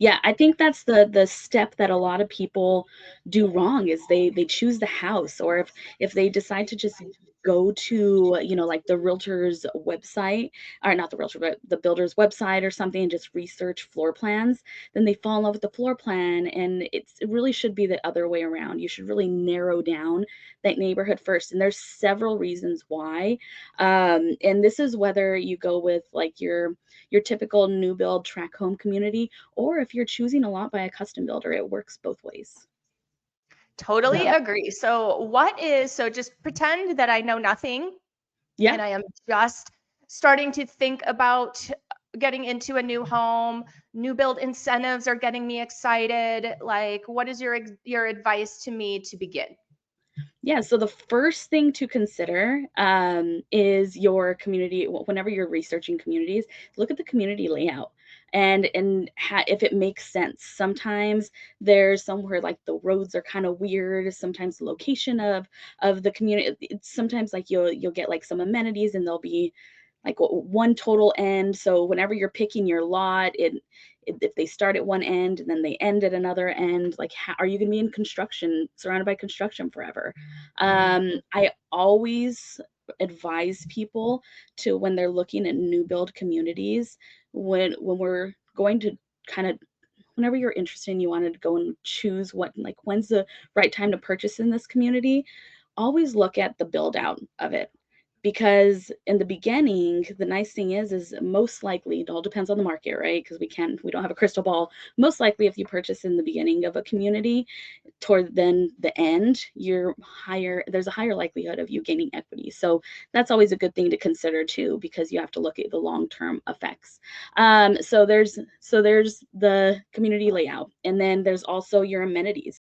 Yeah, I think that's the step that a lot of people do wrong is they choose the house, or if they decide to just go to, like the realtor's website, or not the realtor, but the builder's website or something, and just research floor plans, then they fall in love with the floor plan, and it really should be the other way around. You should really narrow down that neighborhood first, and there's several reasons why. And this is whether you go with like your typical new build track home community, or if you're choosing a lot by a custom builder, it works both ways. Totally So, agree. So just pretend that I know nothing yeah. and I am just starting to think about getting into a new home. New build incentives are getting me excited. Like, what is your advice to me to begin? Yeah, so the first thing to consider is your community. Whenever you're researching communities, look at the community layout and if it makes sense. Sometimes there's somewhere like the roads are kind of weird. Sometimes the location of the community. Sometimes like you'll get like some amenities, and there'll be like one total end. So whenever you're picking your lot, if they start at one end and then they end at another end, like how are you going to be in construction, surrounded by construction forever? I always advise people to, when they're looking at new build communities, when we're going to kind of, whenever you're interested and you want to go and choose what, like when's the right time to purchase in this community, always look at the build out of it. Because in the beginning, the nice thing is most likely, it all depends on the market, right? Because we don't have a crystal ball. Most likely, if you purchase in the beginning of a community, toward then the end, there's a higher likelihood of you gaining equity. So that's always a good thing to consider too, because you have to look at the long-term effects. So there's the community layout, and then there's also your amenities.